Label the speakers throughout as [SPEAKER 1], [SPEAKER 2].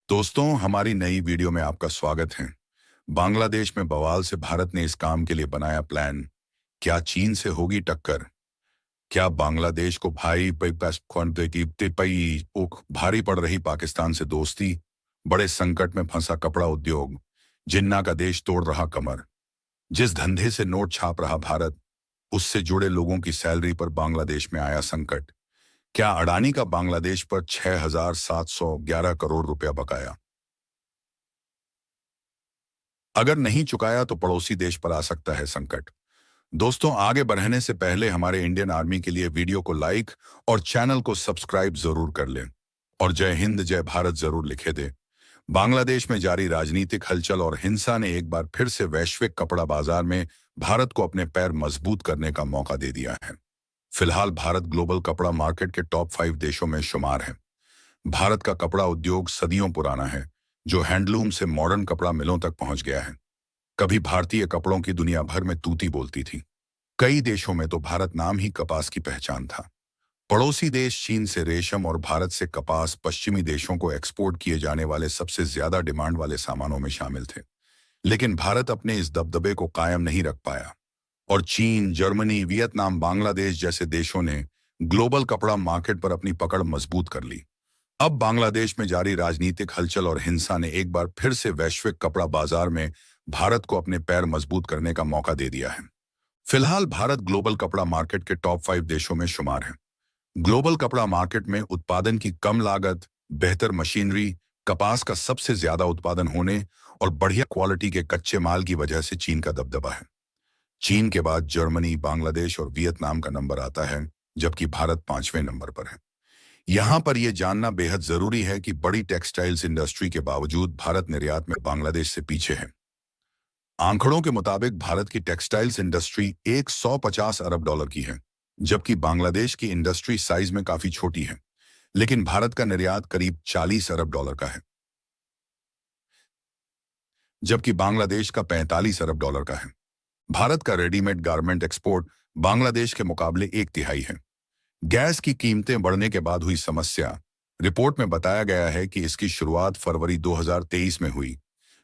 [SPEAKER 1] दोस्तों, हमारी नई वीडियो में आपका स्वागत है। बांग्लादेश में बवाल से भारत ने इस काम के लिए बनाया प्लान। क्या चीन से होगी टक्कर? क्या बांग्लादेश को भारी पड़ रही पाकिस्तान से दोस्ती? बड़े संकट में फंसा कपड़ा उद्योग, जिन्ना का देश तोड़ रहा कमर। जिस धंधे से नोट छाप रहा भारत, उससे जुड़े लोगों की सैलरी पर बांग्लादेश में आया संकट। क्या अडानी का बांग्लादेश पर 6,711 करोड़ रुपया बकाया? अगर नहीं चुकाया तो पड़ोसी देश पर आ सकता है संकट। दोस्तों, आगे बढ़ने से पहले हमारे इंडियन आर्मी के लिए वीडियो को लाइक और चैनल को सब्सक्राइब जरूर कर लें और जय हिंद जय भारत जरूर लिखे दें। बांग्लादेश में जारी राजनीतिक हलचल और हिंसा ने एक बार फिर से वैश्विक कपड़ा बाजार में भारत को अपने पैर मजबूत करने का मौका दे दिया है। फिलहाल भारत ग्लोबल कपड़ा मार्केट के टॉप 5 देशों में शुमार है। भारत का कपड़ा उद्योग सदियों पुराना है, जो हैंडलूम से मॉडर्न कपड़ा मिलों तक पहुंच गया है। कभी भारतीय कपड़ों की दुनिया भर में तूती बोलती थी। कई देशों में तो भारत नाम ही कपास की पहचान था। पड़ोसी देश चीन से रेशम और भारत से कपास पश्चिमी देशों को एक्सपोर्ट किए जाने वाले सबसे ज्यादा डिमांड वाले सामानों में शामिल थे। लेकिन भारत अपने इस दबदबे को कायम नहीं रख पाया और चीन, जर्मनी, वियतनाम, बांग्लादेश जैसे देशों ने ग्लोबल कपड़ा मार्केट पर अपनी पकड़ मजबूत कर ली। अब बांग्लादेश में जारी राजनीतिक हलचल और हिंसा ने एक बार फिर से वैश्विक कपड़ा बाजार में भारत को अपने पैर मजबूत करने का मौका दे दिया है। फिलहाल भारत ग्लोबल कपड़ा मार्केट के टॉप 5 देशों में शुमार है। ग्लोबल कपड़ा मार्केट में उत्पादन की कम लागत, बेहतर मशीनरी, कपास का सबसे ज्यादा उत्पादन होने और बढ़िया क्वालिटी के कच्चे माल की वजह से चीन का दबदबा है। चीन के बाद जर्मनी, बांग्लादेश और वियतनाम का नंबर आता है, जबकि भारत 5वें नंबर पर है। यहां पर यह जानना बेहद जरूरी है कि बड़ी टेक्सटाइल्स इंडस्ट्री के बावजूद भारत निर्यात में बांग्लादेश से पीछे है। आंकड़ों के मुताबिक भारत की टेक्सटाइल्स इंडस्ट्री 150 अरब डॉलर की है, जबकि बांग्लादेश की इंडस्ट्री साइज में काफी छोटी है। लेकिन भारत का निर्यात करीब 40 अरब डॉलर का है, जबकि बांग्लादेश का 45 अरब डॉलर का है। भारत का रेडीमेड गारमेंट एक्सपोर्ट बांग्लादेश के मुकाबले 1/3 है। गैस की कीमतें बढ़ने के बाद हुई समस्या। रिपोर्ट में बताया गया है कि इसकी शुरुआत फरवरी 2023 में हुई,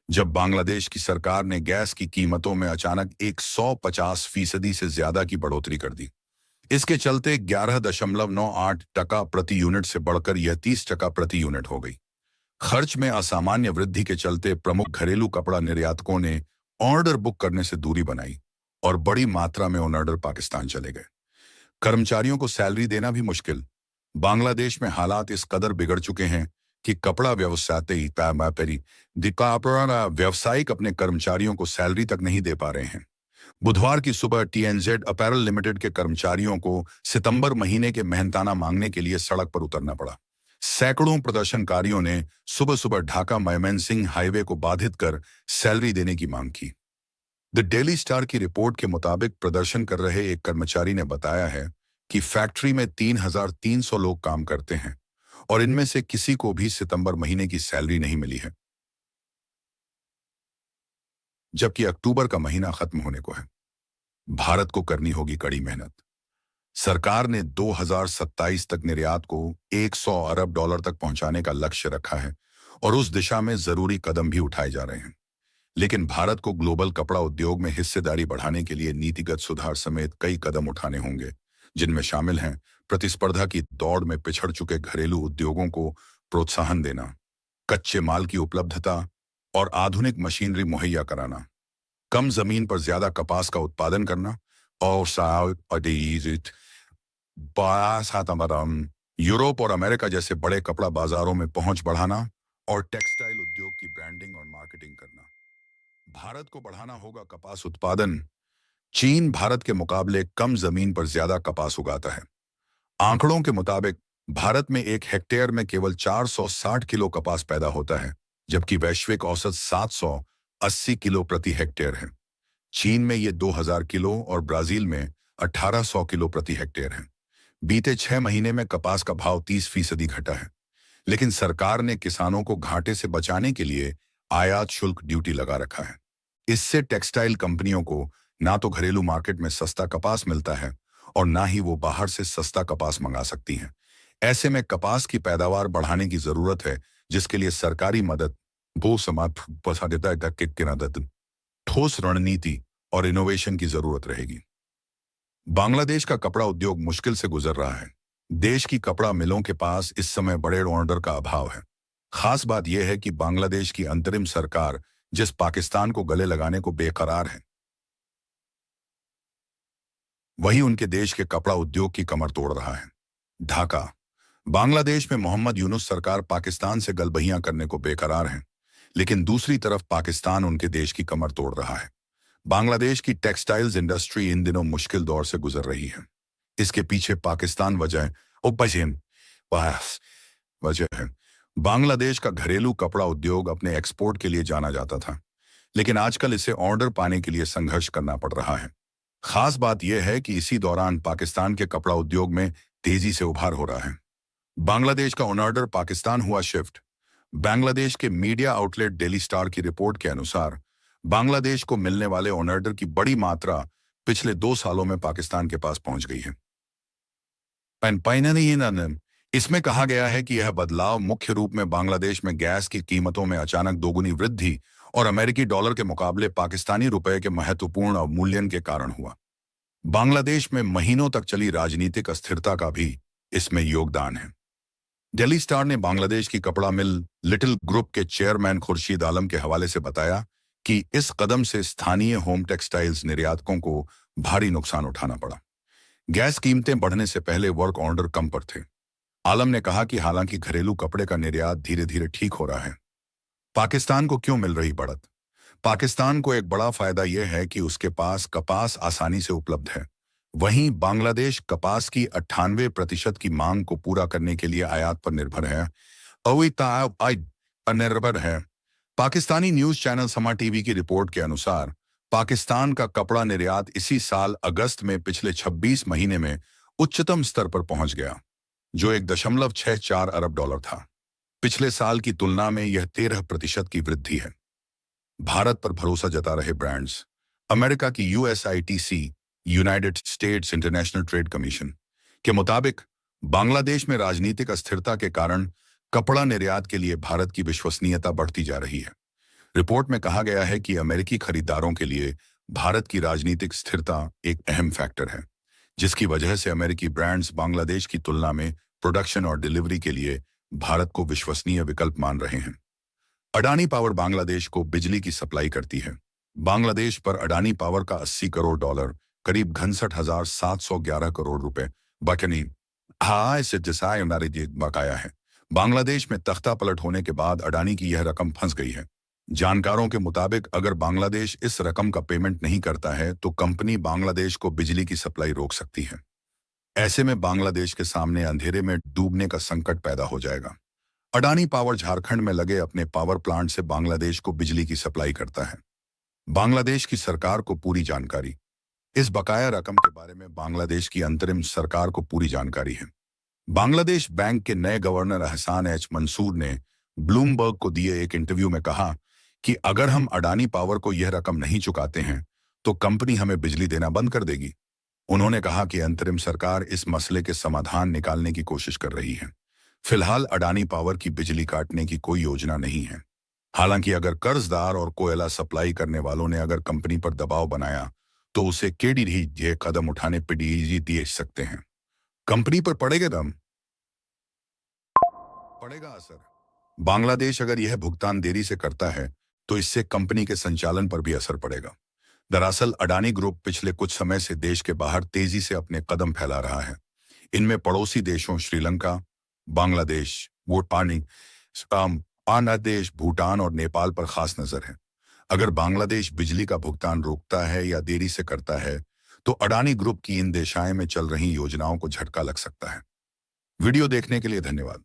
[SPEAKER 1] जब बांग्लादेश की सरकार ने गैस की कीमतों में अचानक 150% से ज्यादा की बढ़ोतरी कर दी। इसके चलते 11.98 प्रति यूनिट से बढ़कर यह 30 प्रति यूनिट हो गई। खर्च में असामान्य वृद्धि के चलते प्रमुख घरेलू कपड़ा निर्यातकों ने ऑर्डर बुक करने से दूरी बनाई और बड़ी मात्रा में उन ऑर्डर पाकिस्तान चले गए। कर्मचारियों को सैलरी देना भी मुश्किल। बांग्लादेश में हालात इस कदर बिगड़ चुके हैं कि कपड़ा व्यावसायिक अपने कर्मचारियों को सैलरी तक नहीं दे पा रहे हैं। बुधवार की सुबह टीएनजेड अपैरल लिमिटेड के कर्मचारियों को सितंबर महीने के मेहनताना मांगने के लिए सड़क पर उतरना पड़ा। सैकड़ों प्रदर्शनकारियों ने सुबह सुबह ढाका मयमनसिंह हाईवे को बाधित कर सैलरी देने की मांग की। द डेली स्टार की रिपोर्ट के मुताबिक प्रदर्शन कर रहे एक कर्मचारी ने बताया है कि फैक्ट्री में 3,300 लोग काम करते हैं और इनमें से किसी को भी सितंबर महीने की सैलरी नहीं मिली है, जबकि अक्टूबर का महीना खत्म होने को है। भारत को करनी होगी कड़ी मेहनत। सरकार ने 2027 तक निर्यात को 100 अरब डॉलर तक पहुंचाने का लक्ष्य रखा है और उस दिशा में जरूरी कदम भी उठाए जा रहे हैं। लेकिन भारत को ग्लोबल कपड़ा उद्योग में हिस्सेदारी बढ़ाने के लिए नीतिगत सुधार समेत कई कदम उठाने होंगे, जिनमें शामिल हैं प्रतिस्पर्धा की दौड़ में पिछड़ चुके घरेलू उद्योगों को प्रोत्साहन देना, कच्चे माल की उपलब्धता और आधुनिक मशीनरी मुहैया कराना, कम जमीन पर ज्यादा कपास का उत्पादन करना और यूरोप और अमेरिका जैसे बड़े कपड़ा बाजारों में पहुंच बढ़ाना और टेक्सटाइल उद्योग की ब्रांडिंग और मार्केटिंग करना। भारत को बढ़ाना होगा कपास उत्पादन। चीन भारत के मुकाबले कम जमीन पर ज्यादा कपास उगाता है। आंकड़ों के मुताबिक भारत में 1 हेक्टेयर में केवल 460 किलो कपास पैदा होता है, जबकि वैश्विक औसत 780 किलो प्रति हेक्टेयर है। चीन में ये 2000 किलो और ब्राजील में 1800 किलो प्रति हेक्टेयर है। बीते 6 महीने में कपास का भाव 30% घटा है, लेकिन सरकार ने किसानों को घाटे से बचाने के लिए आयात शुल्क ड्यूटी लगा रखा है। इससे टेक्सटाइल कंपनियों को ना तो घरेलू मार्केट में सस्ता कपास मिलता है और ना ही वो बाहर से सस्ता कपास मंगा सकती हैं। ऐसे में कपास की पैदावार बढ़ाने की जरूरत है, जिसके लिए सरकारी मदद, भू समाप्त, ठोस रणनीति और इनोवेशन की जरूरत रहेगी। बांग्लादेश का कपड़ा उद्योग मुश्किल से गुजर रहा है। देश की कपड़ा मिलों के पास इस समय बड़े ऑर्डर का अभाव है। खास बात यह है कि बांग्लादेश की अंतरिम सरकार जिस पाकिस्तान को गले लगाने को बेकरार है, वही उनके देश के कपड़ा उद्योग की कमर तोड़ रहा है। ढाका, बांग्लादेश में मोहम्मद यूनुस सरकार पाकिस्तान से गलबहियां करने को बेकरार है, लेकिन दूसरी तरफ पाकिस्तान उनके देश की कमर तोड़ रहा है। बांग्लादेश की टेक्सटाइल्स इंडस्ट्री इन दिनों मुश्किल दौर से गुजर रही है। इसके पीछे पाकिस्तान वजह है। बांग्लादेश का घरेलू कपड़ा उद्योग अपने एक्सपोर्ट के लिए जाना जाता था, लेकिन आजकल इसे ऑर्डर पाने के लिए संघर्ष करना पड़ रहा है। खास बात यह है कि इसी दौरान पाकिस्तान के कपड़ा उद्योग में तेजी से उभार हो रहा है। बांग्लादेश का ऑर्डर पाकिस्तान हुआ शिफ्ट। बांग्लादेश के मीडिया आउटलेट डेली स्टार की रिपोर्ट के अनुसार बांग्लादेश को मिलने वाले ऑर्डर की बड़ी मात्रा पिछले 2 सालों में पाकिस्तान के पास पहुंच गई है। इसमें कहा गया है कि यह बदलाव मुख्य रूप में बांग्लादेश में गैस की कीमतों में अचानक दोगुनी वृद्धि और अमेरिकी डॉलर के मुकाबले पाकिस्तानी रुपए के महत्वपूर्ण अवमूल्यन के कारण हुआ। बांग्लादेश में महीनों तक चली राजनीतिक अस्थिरता का भी इसमें योगदान है। डेली स्टार ने बांग्लादेश की कपड़ा मिल लिटिल ग्रुप के चेयरमैन खुर्शीद आलम के हवाले से बताया कि इस कदम से स्थानीय होम टेक्सटाइल्स निर्यातकों को भारी नुकसान उठाना पड़ा। गैस कीमतें बढ़ने से पहले वर्क ऑर्डर कम पर थे। आलम ने कहा कि हालांकि घरेलू कपड़े का निर्यात धीरे धीरे ठीक हो रहा है। पाकिस्तान को क्यों मिल रही बढ़त? पाकिस्तान को एक बड़ा फायदा यह है कि उसके पास कपास आसानी से उपलब्ध है। वहीं बांग्लादेश कपास की 98% की मांग को पूरा करने के लिए आयात पर निर्भर है। पाकिस्तानी न्यूज चैनल समा टीवी की रिपोर्ट के अनुसार पाकिस्तान का कपड़ा निर्यात इसी साल अगस्त में पिछले 26 महीने में उच्चतम स्तर पर पहुंच गया, जो 1.64 अरब डॉलर था। पिछले साल की तुलना में यह 13% की वृद्धि है। भारत पर भरोसा जता रहे ब्रांड्स। अमेरिका की USITC United states international trade commission के मुताबिक बांग्लादेश में राजनीतिक अस्थिरता के कारण कपड़ा निर्यात के लिए भारत की विश्वसनीयता बढ़ती जा रही है। रिपोर्ट में कहा गया है कि अमेरिकी खरीदारों के लिए भारत की राजनीतिक स्थिरता एक अहम फैक्टर है, जिसकी वजह से अमेरिकी ब्रांड्स बांग्लादेश की तुलना में प्रोडक्शन और डिलीवरी के लिए भारत को विश्वसनीय विकल्प मान रहे हैं। अडानी पावर बांग्लादेश को बिजली की सप्लाई करती है। बांग्लादेश पर अडानी पावर का 80 करोड़ डॉलर, करीब 61,711 करोड़ रुपए बकाया है। बांग्लादेश में तख्ता पलट होने के बाद अडानी की यह रकम फंस गई है। जानकारों के मुताबिक अगर बांग्लादेश इस रकम का पेमेंट नहीं करता है तो कंपनी बांग्लादेश को बिजली की सप्लाई रोक सकती है। ऐसे में बांग्लादेश के सामने अंधेरे में डूबने का संकट पैदा हो जाएगा। अडानी पावर झारखंड में लगे अपने पावर प्लांट से बांग्लादेश को बिजली की सप्लाई करता है। बांग्लादेश की सरकार को पूरी जानकारी। इस बकाया रकम के बारे में बांग्लादेश की अंतरिम सरकार को पूरी जानकारी है। बांग्लादेश बैंक के नए गवर्नर एहसान एच मंसूर ने ब्लूमबर्ग को दिए एक इंटरव्यू में कहा कि अगर हम अडानी पावर को यह रकम नहीं चुकाते हैं तो कंपनी हमें बिजली देना बंद कर देगी। उन्होंने कहा कि अंतरिम सरकार इस मसले के समाधान निकालने की कोशिश कर रही है। फिलहाल अडानी पावर की बिजली काटने की कोई योजना नहीं है। हालांकि अगर कर्जदार और कोयला सप्लाई करने वालों ने अगर कंपनी पर दबाव बनाया तो उसे केडी ये कदम उठाने पीडीजी दे सकते हैं। कंपनी पर पड़ेगा असर। बांग्लादेश अगर यह भुगतान देरी से करता है तो इससे कंपनी के संचालन पर भी असर पड़ेगा। दरअसल अडानी ग्रुप पिछले कुछ समय से देश के बाहर तेजी से अपने कदम फैला रहा है। इनमें पड़ोसी देशों श्रीलंका, बांग्लादेश, देश, भूटान और नेपाल पर खास नजर है। अगर बांग्लादेश बिजली का भुगतान रोकता है या देरी से करता है तो अडानी ग्रुप की इन दिशाएं में चल रही योजनाओं को झटका लग सकता है। वीडियो देखने के लिए धन्यवाद।